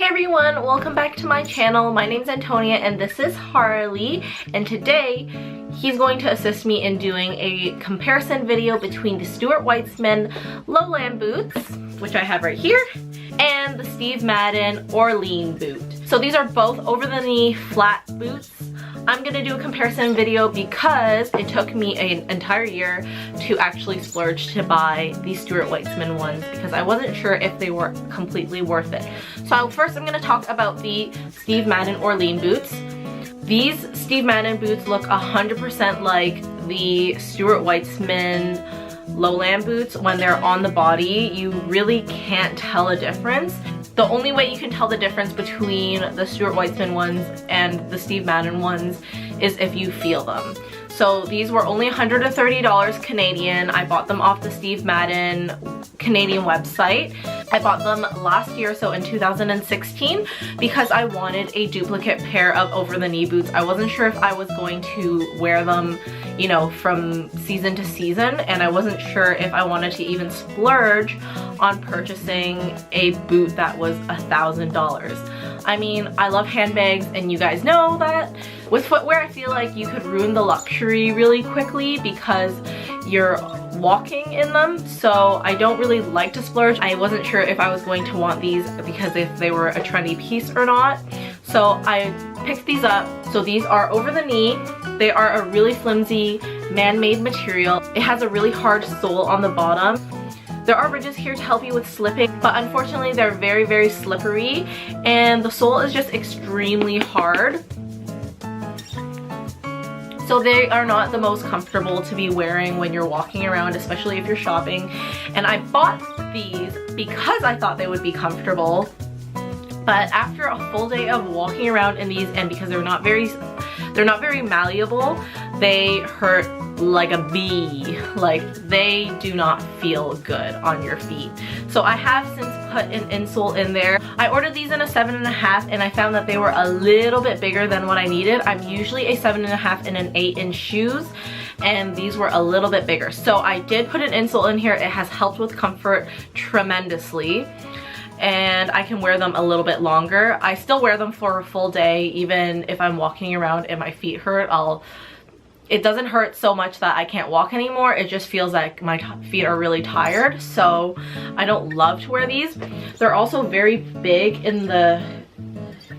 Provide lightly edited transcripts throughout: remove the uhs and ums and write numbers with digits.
Hey everyone, welcome back to my channel. My name's Antonia and this is Harley, and today he's going to assist me in doing a comparison video between the Stuart Weitzman Lowland boots, which I have right here, and the Steve Madden Orlene boot. So these are both over the knee flat boots. I'm gonna do a comparison video because it took me an entire year to actually splurge to buy these Stuart Weitzman ones because I wasn't sure if they were completely worth it. So first I'm gonna talk about the Steve Madden Orlene boots. These Steve Madden boots look 100% like the Stuart Weitzman Lowland boots. When they're on the body, you really can't tell a difference. The only way you can tell the difference between the Stuart Weitzman ones and the Steve Madden ones is if you feel them. So these were only $130 Canadian. I bought them off the Steve Madden Canadian website. I bought them last year, so in 2016, because I wanted a duplicate pair of over-the-knee boots. I wasn't sure if I was going to wear them, you know, from season to season, and I wasn't sure if I wanted to even splurge on purchasing a boot that was $1,000. I mean, I love handbags, and you guys know that. With footwear, I feel like you could ruin the luxury really quickly because you're walking in them, so I don't really like to splurge. I wasn't sure if I was going to want these because if they were a trendy piece or not. So I picked these up. So these are over the knee. They are a really flimsy man-made material. It has a really hard sole on the bottom. There are ridges here to help you with slipping, but unfortunately they're very, very slippery, and the sole is just extremely hard. So they are not the most comfortable to be wearing when you're walking around, especially if you're shopping. And I bought these because I thought they would be comfortable. But after a full day of walking around in these, and because they're not very malleable, they hurt like a bee. Like, they do not feel good on your feet. So I have since put an insole in there. I ordered these in a 7.5 and I found that they were a little bit bigger than what I needed. I'm usually a 7.5 and an 8-inch shoes, and these were a little bit bigger. So I did put an insole in here. It has helped with comfort tremendously, and I can wear them a little bit longer. I still wear them for a full day, even if I'm walking around and my feet hurt. It doesn't hurt so much that I can't walk anymore. It just feels like my feet are really tired, so I don't love to wear these. They're also very big in the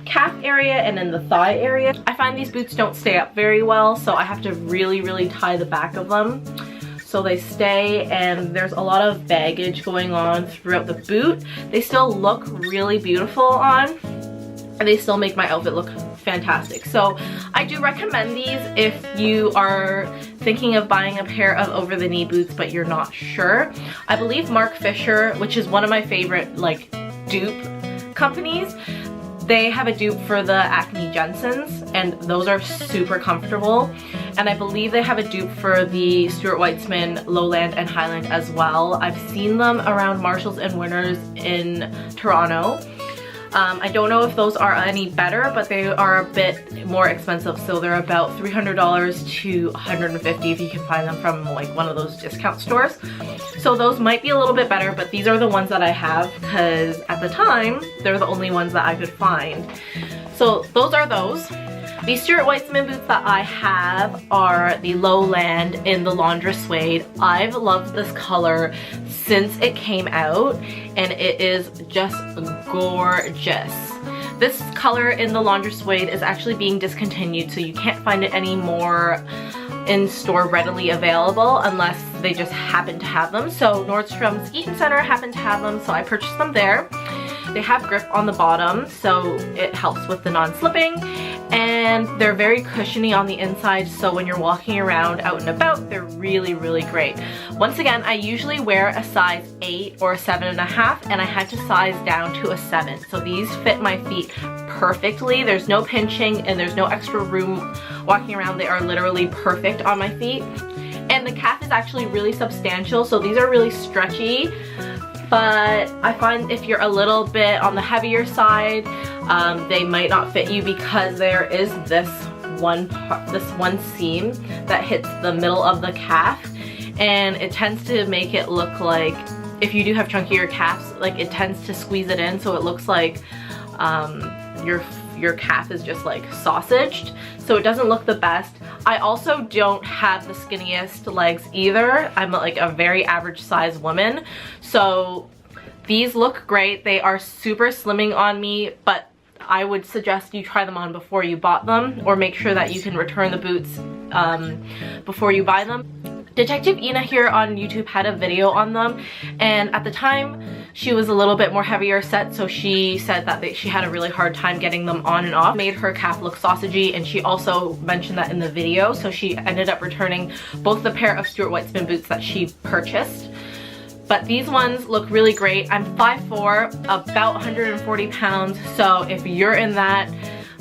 calf area and in the thigh area. I find these boots don't stay up very well, so I have to really, really tie the back of them so they stay, and there's a lot of baggage going on throughout the boot. They still look really beautiful on, and they still make my outfit look fantastic. So I do recommend these if you are thinking of buying a pair of over-the-knee boots but you're not sure. I believe Mark Fisher, which is one of my favorite like dupe companies, they have a dupe for the Acne Jensens, and those are super comfortable. And I believe they have a dupe for the Stuart Weitzman Lowland and Highland as well. I've seen them around Marshalls and Winners in Toronto. I don't know if those are any better, but they are a bit more expensive. So they're about $300 to $150 if you can find them from like one of those discount stores. So those might be a little bit better, but these are the ones that I have because at the time, they're the only ones that I could find. So those are those. The Stuart Weitzman boots that I have are the Lowland in the Laundress Suede. I've loved this color since it came out, and it is just gorgeous. This color in the Laundress Suede is actually being discontinued, so you can't find it anymore in store readily available unless they just happen to have them. So Nordstrom's Eaton Center happened to have them, so I purchased them there. They have grip on the bottom, so it helps with the non-slipping, and they're very cushiony on the inside, so when you're walking around out and about, they're really, really great. Once again, I usually wear a size 8 or a 7.5, and I had to size down to a 7, so these fit my feet perfectly. There's no pinching and there's no extra room walking around. They are literally perfect on my feet, and the calf is actually really substantial, so these are really stretchy. But I find if you're a little bit on the heavier side, they might not fit you because there is this one seam that hits the middle of the calf, and it tends to make it look like, if you do have chunkier calves, like it tends to squeeze it in, so it looks like your calf is just like sausaged, so it doesn't look the best. I also don't have the skinniest legs either. I'm like a very average size woman, so these look great. They are super slimming on me, but I would suggest you try them on before you bought them, or make sure that you can return the boots before you buy them. Detective Ina here on YouTube had a video on them, and at the time she was a little bit more heavier set, so she said that she had a really hard time getting them on and off. Made her calf look sausagey, and she also mentioned that in the video, so she ended up returning both the pair of Stuart Weitzman boots that she purchased. But these ones look really great. I'm 5'4", about 140 pounds, so if you're in that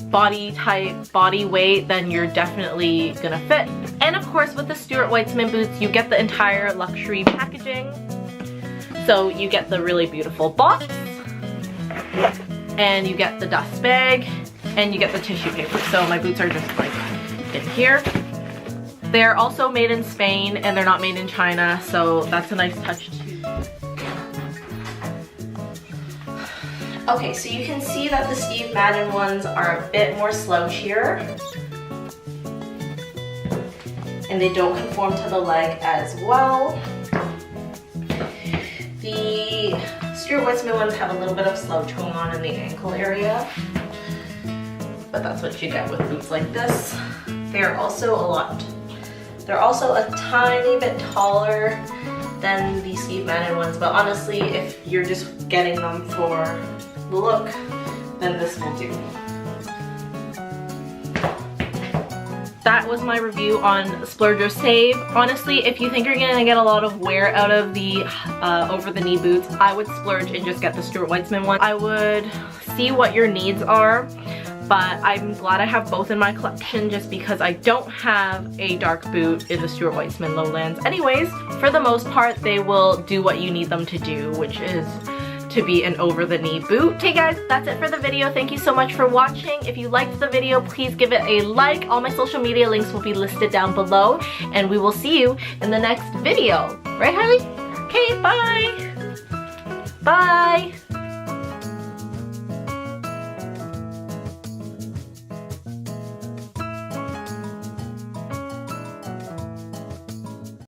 body type, body weight, then you're definitely gonna fit. And of course, with the Stuart Weitzman boots, you get the entire luxury packaging. So you get the really beautiful box, and you get the dust bag, and you get the tissue paper. So my boots are just like in here. They're also made in Spain, and they're not made in China, so that's a nice touch too. Okay, so you can see that the Steve Madden ones are a bit more slouchier, and they don't conform to the leg as well. The Stuart Weitzman ones have a little bit of slouch going on in the ankle area, but that's what you get with boots like this. They're also a tiny bit taller than the Steve Madden ones, but honestly, if you're just getting them for the look, then this will do. That was my review on Splurge or Save. Honestly, if you think you're gonna get a lot of wear out of the over the knee boots, I would splurge and just get the Stuart Weitzman one. I would see what your needs are, but I'm glad I have both in my collection just because I don't have a dark boot in the Stuart Weitzman Lowlands. Anyways, for the most part, they will do what you need them to do, which is to be an over-the-knee boot. Okay guys, that's it for the video. Thank you so much for watching. If you liked the video, please give it a like. All my social media links will be listed down below, and we will see you in the next video. Right, Harley? Okay, bye! Bye!